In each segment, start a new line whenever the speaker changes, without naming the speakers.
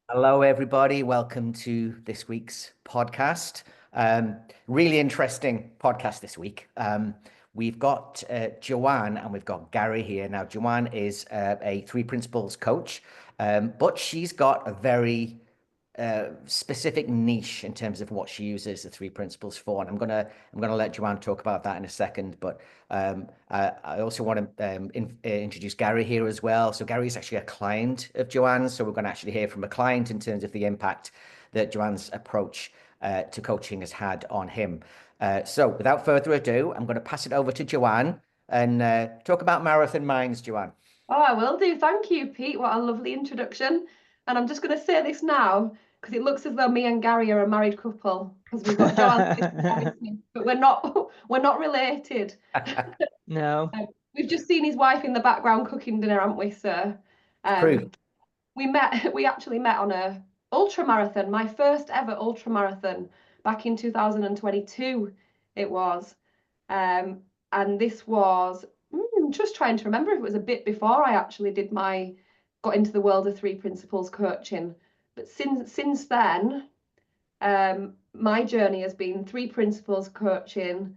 Hello, everybody. Welcome to this week's podcast. Really interesting podcast this week. We've got Joanne and we've got Gary here. Now, Joanne is a three principles coach, but she's got a very specific niche in terms of what she uses the three principles for. And I'm gonna let Joanne talk about that in a second. But I also want to introduce Gary here as well. So Gary is actually a client of Joanne's. So we're going to actually hear from a client in terms of the impact that Joanne's approach to coaching has had on him. So without further ado, I'm going to pass it over to Joanne and talk about Marathon Minds, Joanne.
Oh, I will do. Thank you, Pete. What a lovely introduction. And I'm just going to say this now because it looks as though me and Gary are a married couple because we've got Joanne's sister Gary Smith, but we're not we're not related.
No.
We've just seen his wife in the background cooking dinner, haven't we, sir?
It's proof.
We actually met on a ultra marathon, my first ever ultra marathon back in 2022 it was. Um, and this was just trying to remember if it was a bit before I actually got into the world of three principles coaching. But since then, my journey has been three principles coaching,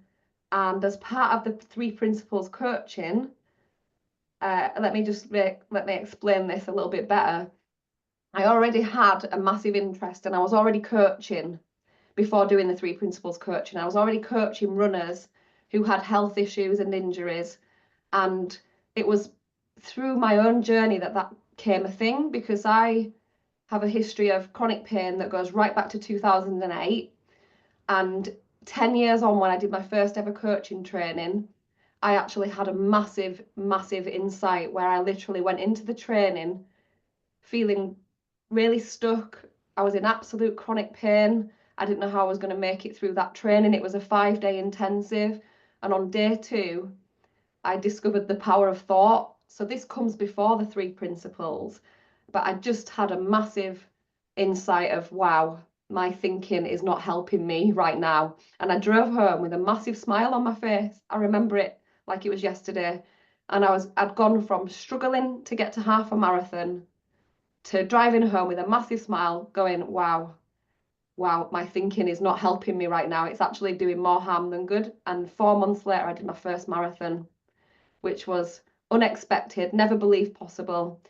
and as part of the three principles coaching, let me explain this a little bit better. I already had a massive interest, and I was already coaching before doing the three principles coaching. I was already coaching runners who had health issues and injuries, and it was through my own journey that came a thing, because I have a history of chronic pain that goes right back to 2008. And 10 years on, when I did my first ever coaching training, I actually had a massive, massive insight where I literally went into the training feeling really stuck. I was in absolute chronic pain. I didn't know how I was going to make it through that training. It was a 5-day intensive. And on day 2, I discovered the power of thought. So this comes before the three principles, but I just had a massive insight of, wow, my thinking is not helping me right now. And I drove home with a massive smile on my face. I remember it like it was yesterday. And I'd gone from struggling to get to half a marathon to driving home with a massive smile, going, wow, my thinking is not helping me right now. It's actually doing more harm than good. And 4 months later, I did my first marathon, which was unexpected, never believed possible.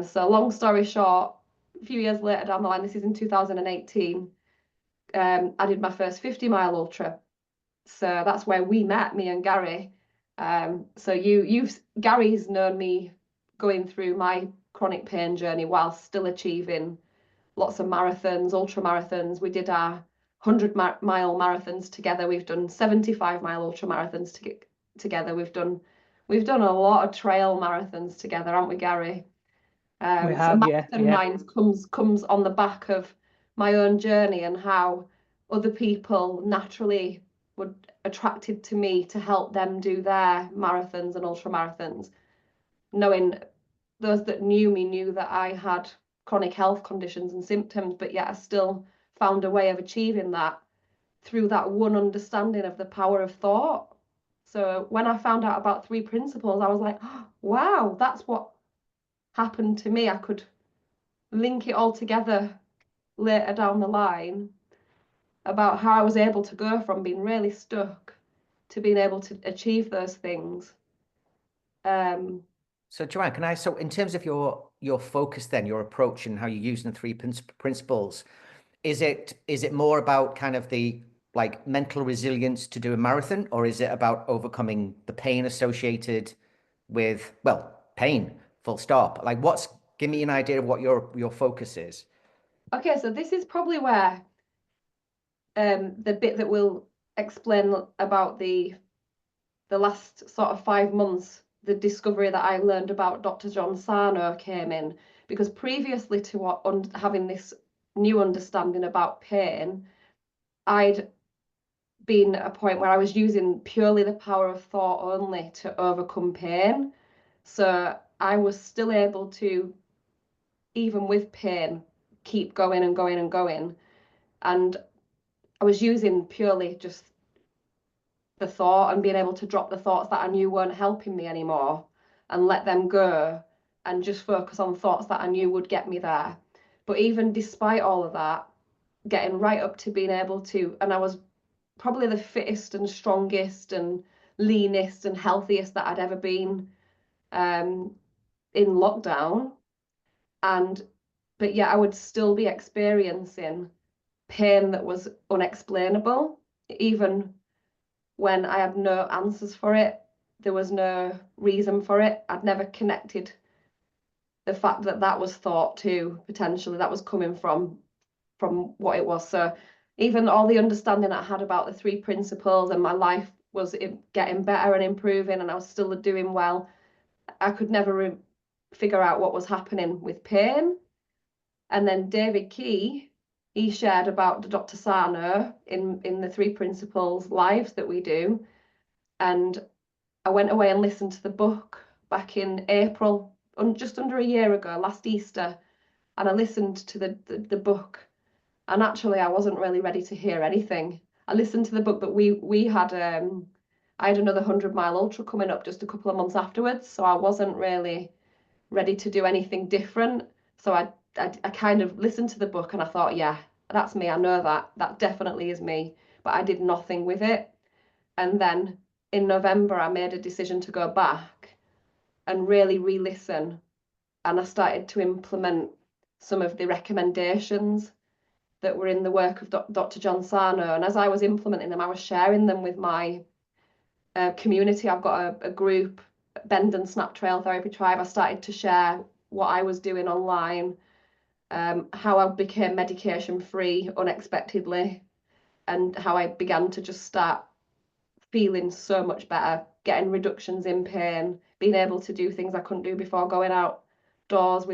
So long story short, a few years later down the line, this is in 2018, I did my first 50-mile ultra. So that's where we met, me and Gary. So Gary's known me going through my chronic pain journey while still achieving lots of marathons, ultra marathons. We did our 100-mile marathons together. We've done 75-mile ultra marathons together. We've done a lot of trail marathons together, haven't we, Gary?
We
So
have, yeah,
Marathon
yeah.
Minds comes on the back of my own journey and how other people naturally were attracted to me to help them do their marathons and ultra marathons, knowing those that knew me knew that I had chronic health conditions and symptoms, but yet I still found a way of achieving that through that one understanding of the power of thought. So when I found out about three principles, I was like, oh, wow, that's what happened to me. I could link it all together later down the line about how I was able to go from being really stuck to being able to achieve those things. Um,
So Joanne, so in terms of your focus then, your approach and how you're using the three principles, is it more about kind of the like mental resilience to do a marathon, or is it about overcoming the pain associated with, well, pain, full stop? Like give me an idea of what your focus is.
okay, so this is probably where the bit that will explain about the last sort of 5 months, the discovery that I learned about Dr. John Sarno came in, because previously to having this new understanding about pain, I'd been at a point where I was using purely the power of thought only to overcome pain. So I was still able to, even with pain, keep going and going and going. And I was using purely just the thought and being able to drop the thoughts that I knew weren't helping me anymore and let them go and just focus on thoughts that I knew would get me there. But even despite all of that, getting right up to being able to, and I was probably the fittest and strongest and leanest and healthiest that I'd ever been in lockdown. But yeah, I would still be experiencing pain that was unexplainable, even when I had no answers for it. There was no reason for it. I'd never connected the fact that that was thought to potentially, that was coming from what it was. So even all the understanding I had about the three principles and my life was getting better and improving and I was still doing well, I could never figure out what was happening with pain. And then David Key, he shared about Dr. Sarno in the three principles lives that we do. And I went away and listened to the book back in April, just under a year ago, last Easter. And I listened to the book. And actually, I wasn't really ready to hear anything. I listened to the book, but we had I had another 100-mile ultra coming up just a couple of months afterwards, so I wasn't really ready to do anything different. So I kind of listened to the book and I thought, yeah, that's me. I know that definitely is me. But I did nothing with it. And then in November, I made a decision to go back and really re-listen. And I started to implement some of the recommendations that were in the work of Dr. John Sarno. And as I was implementing them, I was sharing them with my community. I've got a group, Bend and Snap Trail Therapy Tribe. I started to share what I was doing online, how I became medication free unexpectedly, and how I began to just start feeling so much better, getting reductions in pain, being able to do things I couldn't do before, going outdoors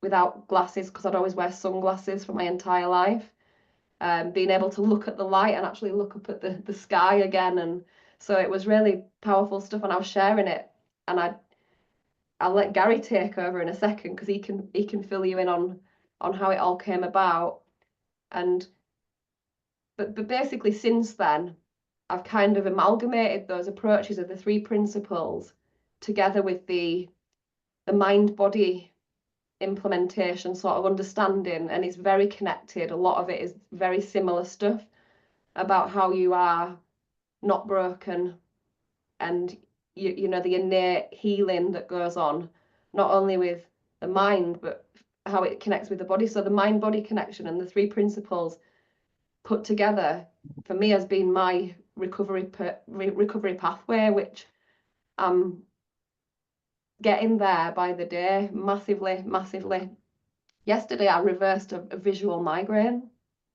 without glasses because I'd always wear sunglasses for my entire life. Being able to look at the light and actually look up at the sky again. And so it was really powerful stuff, and I was sharing it. And I'll let Gary take over in a second because he can fill you in on how it all came about. But basically since then, I've kind of amalgamated those approaches of the three principles together with the mind-body implementation sort of understanding, and it's very connected. A lot of it is very similar stuff about how you are not broken, and you know the innate healing that goes on not only with the mind but how it connects with the body. So the mind-body connection and the three principles put together for me has been my recovery pathway, which I'm getting there by the day, massively. Yesterday I reversed a visual migraine,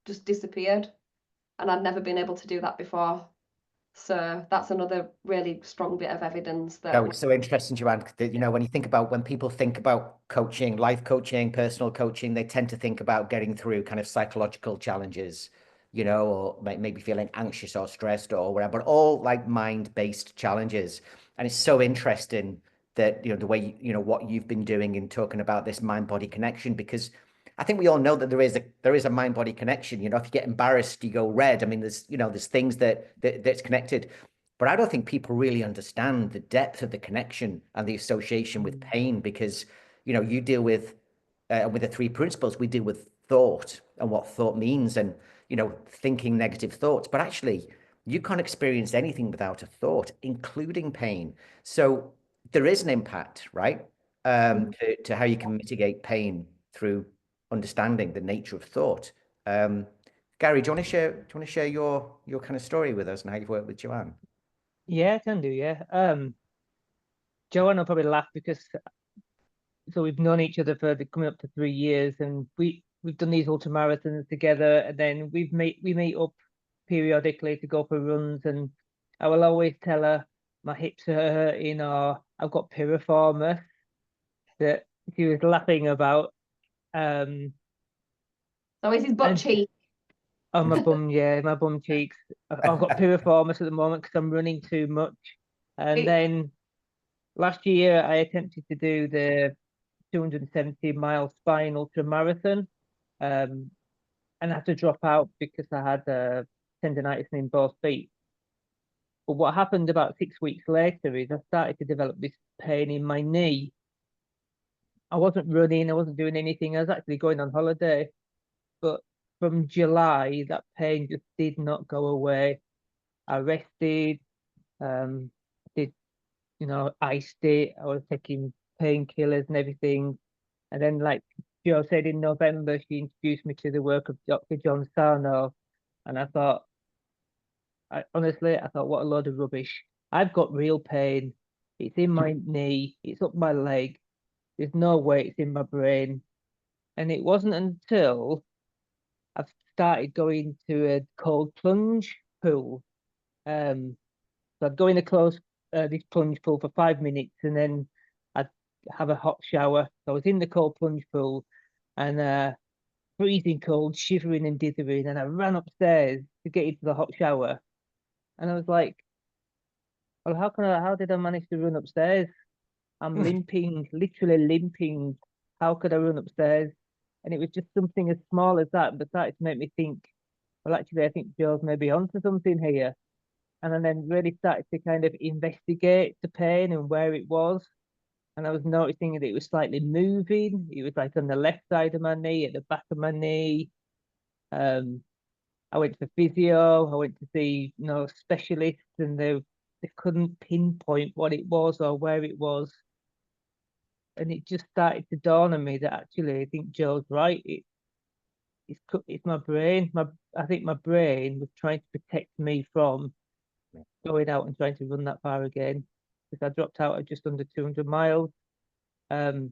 just disappeared, and I'd never been able to do that before. So that's another really strong bit of evidence that
Oh, it's so interesting, Joanne, that, you know, when people think about coaching, life coaching, personal coaching, they tend to think about getting through kind of psychological challenges, you know, or maybe feeling anxious or stressed or whatever, but all like mind-based challenges. And it's so interesting that, you know, the way, you know, what you've been doing in talking about this mind-body connection, because I think we all know that there is a mind-body connection. You know, if you get embarrassed, you go red. I mean, there's things that's connected. But I don't think people really understand the depth of the connection and the association with pain, because, you know, you deal with the three principles, we deal with thought and what thought means, and, you know, thinking negative thoughts. But actually, you can't experience anything without a thought, including pain. So there is an impact, right? To how you can mitigate pain through understanding the nature of thought. Gary, do you want to share your kind of story with us and how you've worked with Joanne?
Yeah, I can do, yeah. Joanne will probably laugh because we've known each other for coming up to 3 years, and we've done these ultra marathons together, and then we meet up periodically to go for runs, and I will always tell her my hips are hurting or I've got piriformis that she was laughing about.
so is his butt cheek.
On my bum, yeah, my bum cheeks. I've got piriformis at the moment because I'm running too much. And then last year I attempted to do the 270-mile Spine Ultra Marathon, and I had to drop out because I had tendonitis in both feet. But what happened about 6 weeks later is I started to develop this pain in my knee. I wasn't running, I wasn't doing anything. I was actually going on holiday. But from July, that pain just did not go away. I rested, did, iced it. I was taking painkillers and everything. And then, like Joe said, in November, she introduced me to the work of Dr. John Sarno. And I thought, honestly, what a load of rubbish. I've got real pain. It's in my knee, it's up my leg. There's no way it's in my brain. And it wasn't until I've started going to a cold plunge pool. So I'd go in this plunge pool for 5 minutes, and then I'd have a hot shower. So I was in the cold plunge pool, and freezing cold, shivering and dithering, and I ran upstairs to get into the hot shower, and I was like, "Well, how did I manage to run upstairs? I'm limping, literally limping. How could I run upstairs?" And it was just something as small as that, but started to make me think, well, actually, I think Joe's maybe onto something here. And I then really started to kind of investigate the pain and where it was. And I was noticing that it was slightly moving. It was like on the left side of my knee, at the back of my knee. I went for physio. I went to see, specialists, and they couldn't pinpoint what it was or where it was. And it just started to dawn on me that actually, I think Joe's right. It's my brain. I think my brain was trying to protect me from going out and trying to run that far again, because I dropped out at just under 200 miles.
Amazing.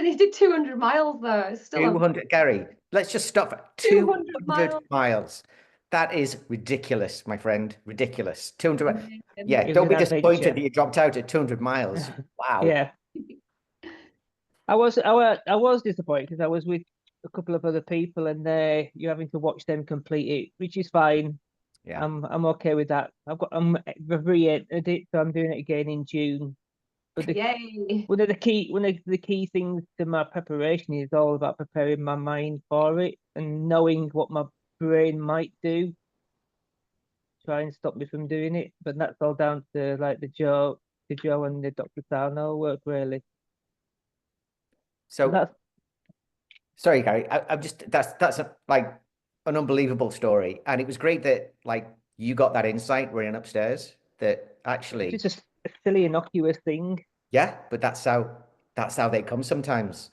He did 200 miles though. It's still
200, Gary, let's just stop at
200
200 miles. That is ridiculous, my friend. Ridiculous. 200.
amazing.
Yeah,
It was
don't be
an
disappointed
adventure.
that you dropped out at 200 miles. Wow.
Yeah, I was disappointed because I was with a couple of other people, and you're having to watch them complete it, which is fine.
Yeah.
I'm okay with that. I'm re-entered it, so I'm doing it again in June. But
Yay.
one of the key things to my preparation is all about preparing my mind for it and knowing what my brain might do, try and stop me from doing it. But that's all down to like the Joe and the Dr. Sarno work, really.
So,
That's
sorry, Gary. I'm just that's like an unbelievable story, and it was great that like you got that insight running upstairs that actually,
just a silly, innocuous thing.
yeah, but that's how they come sometimes,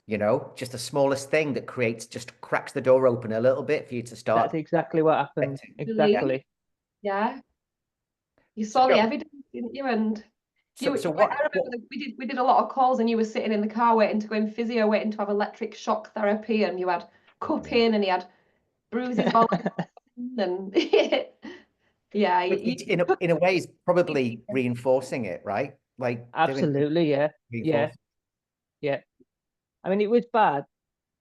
just the smallest thing that just cracks the door open a little bit for you to start.
That's exactly what happened.
Expecting.
Exactly.
Yeah. You
So,
saw the
Joe,
evidence, didn't you? And
so,
you,
so
I
what
remember that we did a lot of calls, and you were sitting in the car waiting to go in physio, waiting to have electric shock therapy, and you had cupping, and you had bruises all and yeah,
in a way is probably reinforcing it, right? Like doing
Absolutely, yeah. Yeah,
reinforce.
yeah. I mean, it was bad.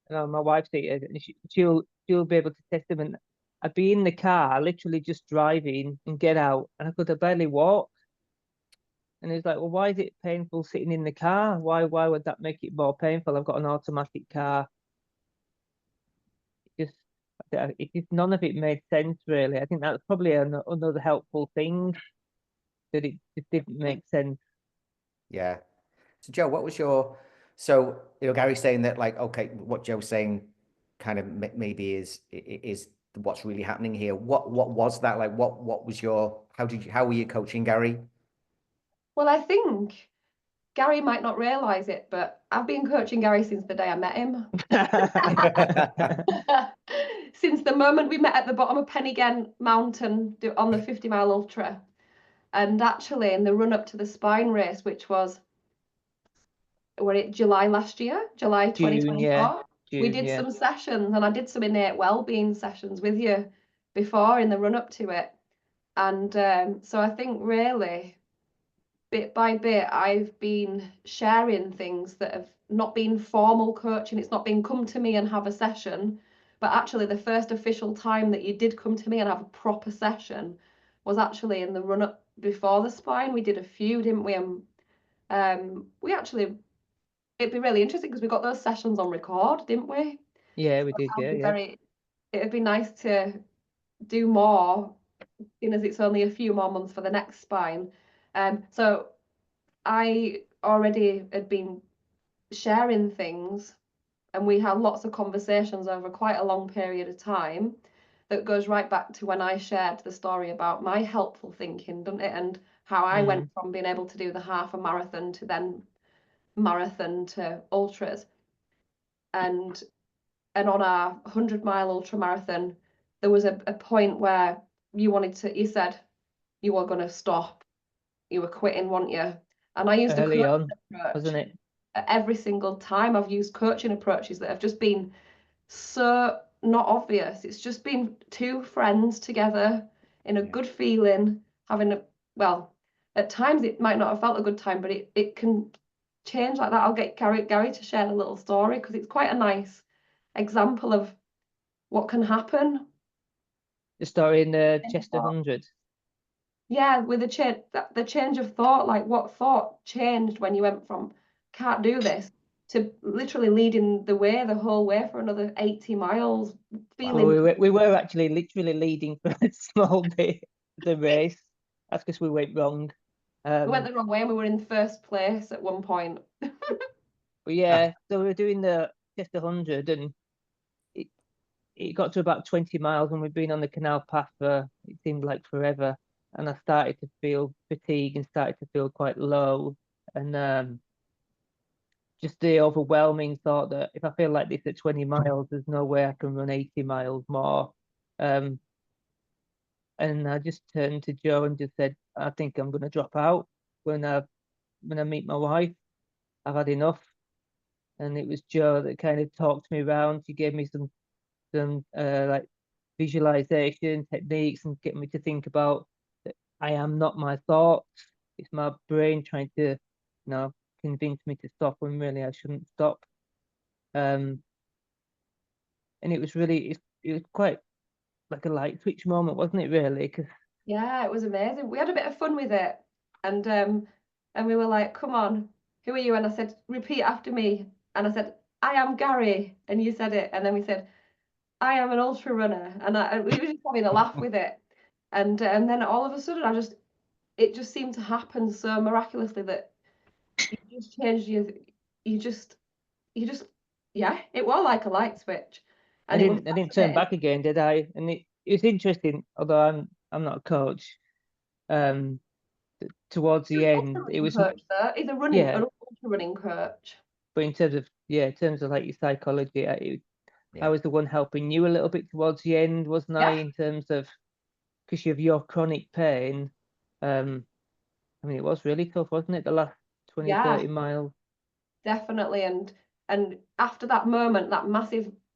My wife's here, and she'll be able to testament. I'd be in the car, literally just driving, and get out, and I could barely walk. And it's like, well, why is it painful sitting in the car? Why would that make it more painful? I've got an automatic car. Just none of it made sense, really. I think that's probably another helpful thing, that it just didn't make sense.
Yeah. So Joe, what was so Gary's saying that like, okay, what Joe's saying kind of maybe is what's really happening here. What was that like? What was how were you coaching Gary?
well, I think Gary might not realize it, but I've been coaching Gary since the day I met him. Since the moment we met at the bottom of Penigent Mountain on the 50-mile ultra. And actually, in the run up to the spine race, which was July last year, July
June,
2024,
yeah.
we
June,
did
yeah.
some sessions, and I did some innate well-being sessions with you before in the run up to it. And so I think really, bit by bit, I've been sharing things that have not been formal coaching. It's not been come to me and have a session, but actually the first official time that you did come to me and have a proper session was actually in the run up before the spine. We did a few, didn't we? And we actually, it'd be really interesting because we got those sessions on record, didn't we?
Yeah, we did, yeah.
It'd be nice to do more, seeing as it's only a few more months for the next spine. So I already had been sharing things, and we had lots of conversations over quite a long period of time that goes right back to when I shared the story about my helpful thinking, doesn't it? And how I went from being able to do the half a marathon to then marathon to ultras. And on our 100-mile ultra marathon, there was a point where you said you were going to stop, you were quitting, weren't you? And I used
Early
a
on,
coaching
wasn't
approach.
it?
Every single time I've used coaching approaches that have just been so not obvious. It's just been two friends together in a good feeling, having well, at times it might not have felt a good time, but it can change like that. I'll get Gary to share a little story because it's quite a nice example of what can happen.
The story in the Chester 100.
Yeah, with the change of thought, like what thought changed when you went from can't do this to literally leading the way the whole way for another 80 miles, feeling
Well, we were actually literally leading for a small bit of the race. That's because we went wrong.
we went the wrong way and we were in first place at one point.
But yeah, so we were doing the Chester 100 and it got to about 20 miles and we'd been on the canal path for, it seemed like forever. And I started to feel fatigue and started to feel quite low. And just the overwhelming thought that if I feel like this at 20 miles, there's no way I can run 80 miles more. And I just turned to Joe and just said, I think I'm going to drop out when I meet my wife. I've had enough. And it was Joe that kind of talked me around. She gave me some like visualization techniques and get me to think about that I am not my thoughts. It's my brain trying to, convince me to stop when really I shouldn't stop. And it was really, it was quite like a light switch moment, wasn't it? Really, because
Yeah, it was amazing. We had a bit of fun with it, and we were like, "Come on, who are you?" And I said, "Repeat after me." And I said, "I am Gary," and you said it, and then we said, "I am an ultra runner," and we were just having a laugh with it, and then all of a sudden, it just seemed to happen so miraculously that you just changed you just yeah, it was like a light switch,
I
and it was
didn't turn
fascinating.
back again, did I? And it's interesting, although I'm not a coach. Um, Towards the end, it was
Coach though. He's
yeah,
an ultra running coach.
but in terms of like your psychology, I was the one helping you a little bit towards the end, wasn't I?
Yeah,
In terms of because of your chronic pain. I mean, it was really tough, wasn't it? The last 20,
yeah,
30 miles.
definitely. And after that moment,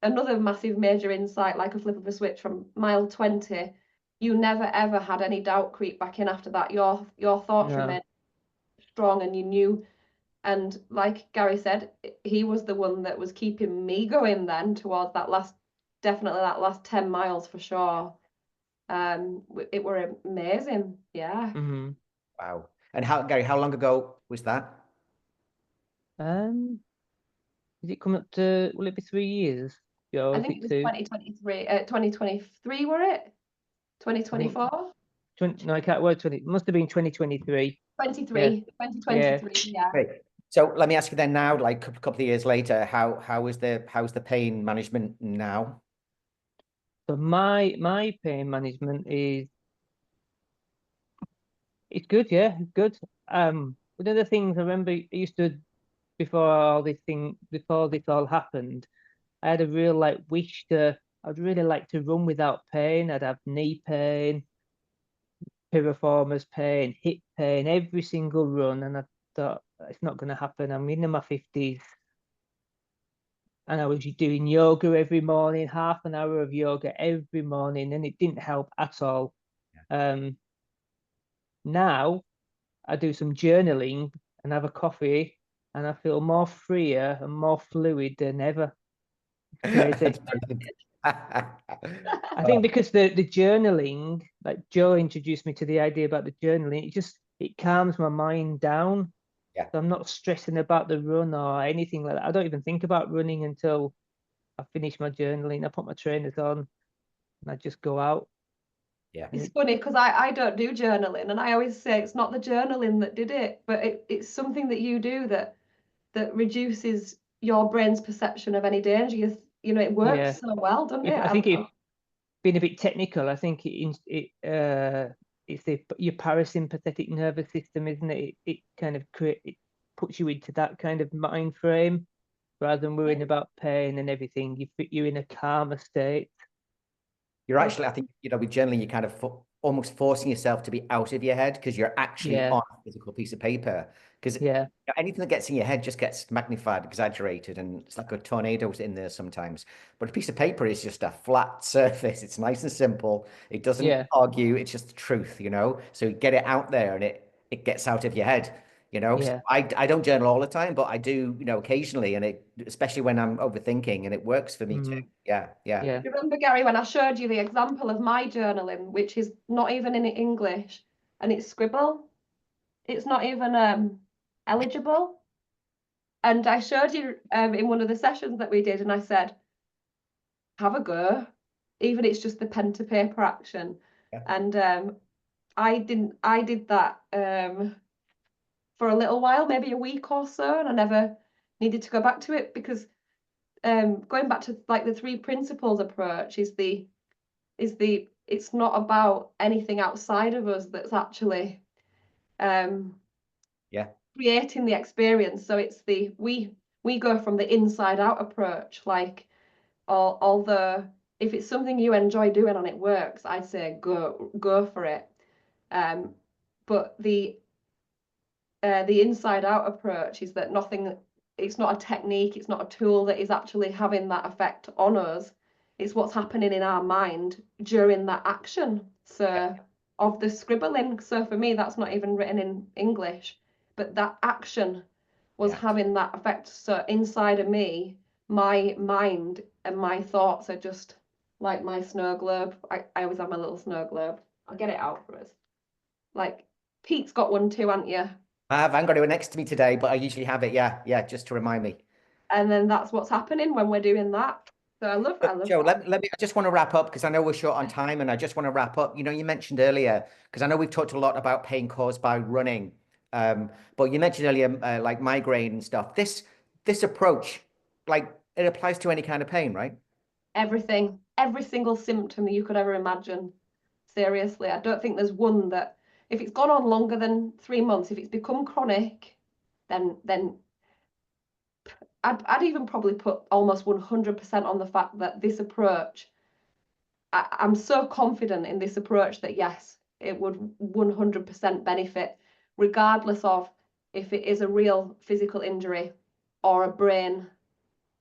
another massive major insight, like a flip of a switch from mile 20, you never ever had any doubt creep back in after that. Your thoughts
No.
remained strong and you knew. And like Gary said, he was the one that was keeping me going then towards definitely that last 10 miles for sure. It were amazing. Yeah.
Mm-hmm.
Wow. And Gary, how long ago was that?
Um, is it coming up to, will it be 3 years? Joe,
I
is
think it
it
was
two?
2023, were it?
I think
2024?
20, no, I can't word 20. It must have been 2023. Yeah,
2023,
yeah.
yeah.
Okay. So let me ask you then now, like a couple of years later, how's the pain management now?
So my pain management is it's good, yeah, it's good. One of the things I remember I used to before this all happened, I had a real like wish to I'd really like to run without pain. I'd have knee pain, piriformis pain, hip pain, every single run, and I thought it's not going to happen. I'm in my 50s, and I was doing yoga every morning, half an hour of yoga every morning, and it didn't help at all. Now I do some journaling and have a coffee, and I feel more freer and more fluid than ever. It's crazy.
That's brilliant.
I think because the journaling, like Joe introduced me to the idea about the journaling, it calms my mind down.
Yeah,
So I'm not stressing about the run or anything like that. I don't even think about running until I finish my journaling. I put my trainers on and I just go out.
yeah.
And
It's funny because I don't do journaling, and I always say it's not the journaling that did it, but it's something that you do that that reduces your brain's perception of any danger. You know, it works
Yeah.
so well, doesn't it?
I think it's been a bit technical. I think it's your parasympathetic nervous system, isn't it? It kind of it puts you into that kind of mind frame rather than worrying about pain and everything. You're in a calmer state.
You're actually, I think, you know, with journaling, you're kind of almost forcing yourself to be out of your head because you're actually on a physical piece of paper. Because anything that gets in your head just gets magnified, exaggerated, and it's like a tornado in there sometimes. But a piece of paper is just a flat surface. It's nice and simple. It doesn't argue. It's just the truth, you know? So you get it out there and it gets out of your head. You know, so I don't journal all the time, but I do, you know, occasionally, and especially when I'm overthinking, and it works for me too. Yeah.
Remember, Gary, when I showed you the example of my journaling, which is not even in English, and it's scribble. It's not even eligible. And I showed you in one of the sessions that we did, and I said, have a go, even it's just the pen to paper action. And I did that for a little while, maybe a week or so, and I never needed to go back to it because going back to like the 3 principles approach is it's not about anything outside of us that's actually creating the experience. So it's we go from the inside out approach. Like, although if it's something you enjoy doing and it works, I'd say go for it. But the inside out approach is that it's not a technique, it's not a tool that is actually having that effect on us. It's what's happening in our mind during that action. So of the scribbling. So for me, that's not even written in English, but that action was having that effect. So inside of me, my mind and my thoughts are just like my snow globe. I always have my little snow globe. I'll get it out for us. Like, Pete's got one too, haven't you?
I haven't got it next to me today, but I usually have it. Yeah, just to remind me.
And then that's what's happening when we're doing that. So I love
Joe,
that.
I just want to wrap up because I know we're short on time, and I just want to wrap up. You know, you mentioned earlier, because I know we've talked a lot about pain caused by running, but you mentioned earlier, like migraine and stuff. This approach, like, it applies to any kind of pain, right?
Everything, every single symptom that you could ever imagine. Seriously, I don't think there's one that, if it's gone on longer than 3 months, if it's become chronic, then I'd even probably put almost 100% on the fact that this approach, I'm so confident in this approach that yes, it would 100% benefit, regardless of if it is a real physical injury or a brain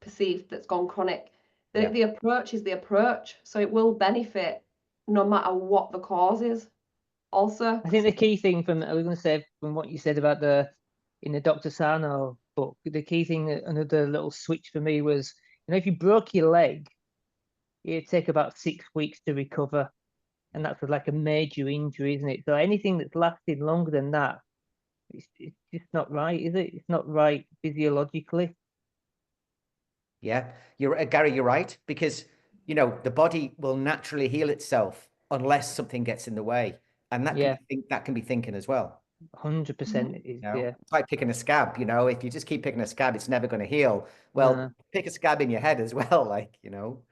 perceived that's gone chronic. The approach is the approach, so it will benefit no matter what the cause is. Also,
I think the key thing I was going to say from what you said about in the Dr. Sarno book, the key thing, another little switch for me was, you know, if you broke your leg, it'd take about 6 weeks to recover, and that's like a major injury, isn't it? So anything that's lasted longer than that, it's just not right, is it? It's not right physiologically.
Yeah, Gary, you're right, because you know the body will naturally heal itself unless something gets in the way, and that can be thinking as well.
100% is,
It's like picking a scab, you know, if you just keep picking a scab, it's never going to heal. Well, pick a scab in your head as well, like, you know.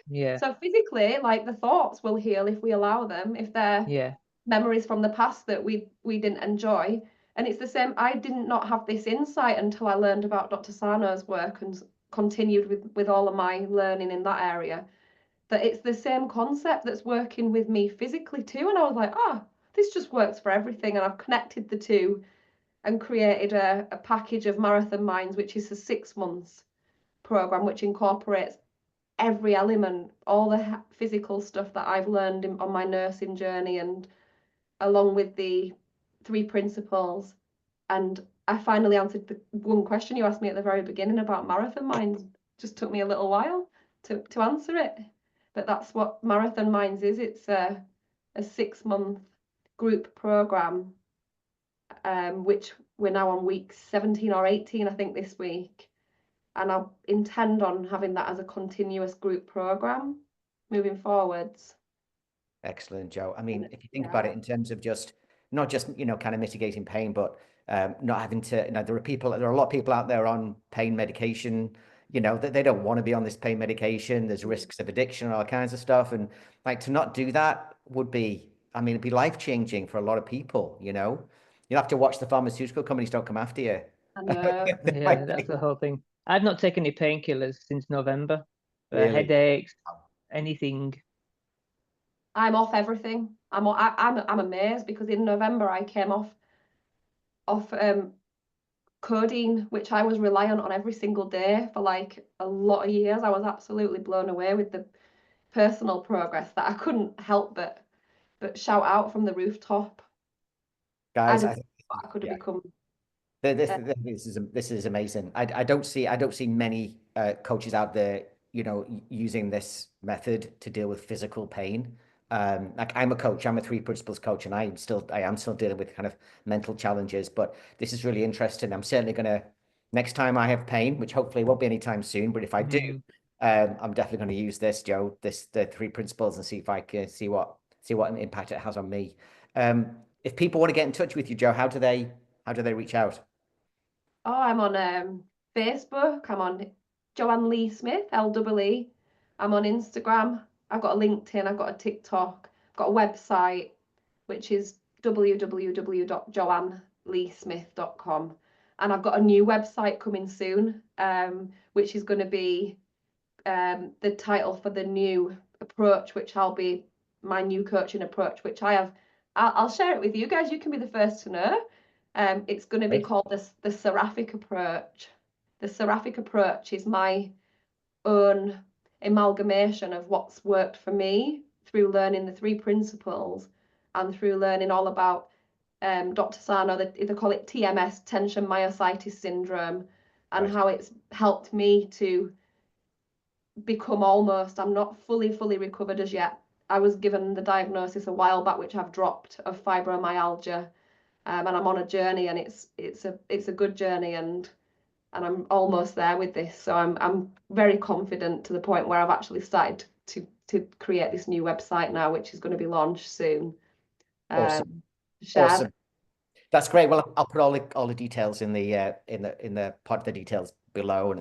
Yeah. So physically, like, the thoughts will heal if we allow them, if they're memories from the past that we didn't enjoy. And it's the same. I did not have this insight until I learned about Dr. Sarno's work and continued with all of my learning in that area, that it's the same concept that's working with me physically too. And I was like, this just works for everything. And I've connected the two and created a package of Marathon Minds, which is a 6 months program, which incorporates every element, all the physical stuff that I've learned on my nursing journey, and along with the 3 principles. And I finally answered the one question you asked me at the very beginning about Marathon Minds. Just took me a little while to answer it, but that's what Marathon Minds is. It's a 6 month group program, which we're now on week 17 or 18, I think, this week. And I intend on having that as a continuous group program moving forwards.
Excellent, Joe. I mean, if you think about it in terms of not just, you know, kind of mitigating pain, but not having to, there are a lot of people out there on pain medication, that they don't want to be on this pain medication. There's risks of addiction and all kinds of stuff. And like to not do that would be, it'd be life-changing for a lot of people, You'll have to watch the pharmaceutical companies don't come after you.
I know.
Yeah, that's the whole thing. I've not taken any painkillers since November.
Really?
Headaches, anything.
I'm off everything. I'm amazed because in November I came off codeine, which I was reliant on every single day for like a lot of years. I was absolutely blown away with the personal progress that I couldn't help but shout out from the rooftop.
Guys,
I could have become.
This is amazing. I don't see many coaches out there, using this method to deal with physical pain. Like I'm a coach, I'm a 3 principles coach, and I am still dealing with kind of mental challenges. But this is really interesting. I'm certainly gonna, next time I have pain, which hopefully won't be anytime soon, but if I do, I'm definitely going to use this, Joe, the 3 principles, and see if I can see what impact it has on me. If people want to get in touch with you, Joe, how do they reach out?
Oh, I'm on Facebook. I'm on Joanne Lee Smith, LEE. I'm on Instagram. I've got a LinkedIn. I've got a TikTok. I've got a website, which is www.joanneleesmith.com. And I've got a new website coming soon, which is going to be the title for the new approach, which I'll be my new coaching approach, which I'll share it with you guys. You can be the first to know. It's going to be called the Seraphic approach. The Seraphic approach is my own amalgamation of what's worked for me through learning the 3 principles and through learning all about Dr. Sarno, they call it TMS, tension myositis syndrome, and how it's helped me to become I'm not fully recovered as yet. I was given the diagnosis a while back, which I've dropped, of fibromyalgia. And I'm on a journey, and it's a good journey, and I'm almost there with this. So I'm very confident to the point where I've actually started to create this new website now, which is going to be launched soon.
Awesome. Awesome. That's great. Well, I'll put all the details in the part of the details below, and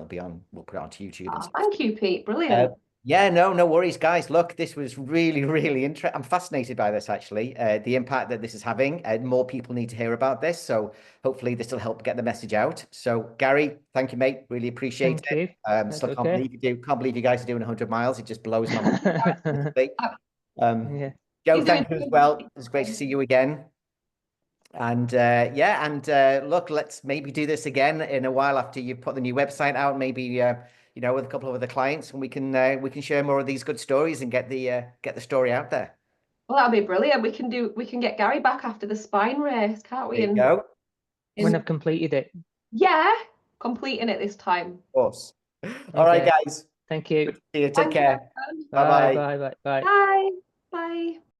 we'll put it onto YouTube.
Oh, thank you, Pete. Brilliant.
Yeah, no worries, guys. Look, this was really, really interesting. I'm fascinated by this, actually, the impact that this is having. More people need to hear about this. So hopefully this will help get the message out. So Gary, thank you, mate. Really appreciate it. Still can't believe you guys are doing 100 miles. It just blows my mind. Joe, thank you as well. It was great to see you again. And look, let's maybe do this again in a while after you put the new website out, maybe with a couple of other clients, and we can share more of these good stories and get the story out there.
Well, that'll be brilliant. We can get Gary back after the spine race, can't we?
There you go.
When I've completed it.
Yeah, completing it this time.
Of course. All right, guys.
Thank you.
Good to see you. Take care.
Bye.
Bye. Bye.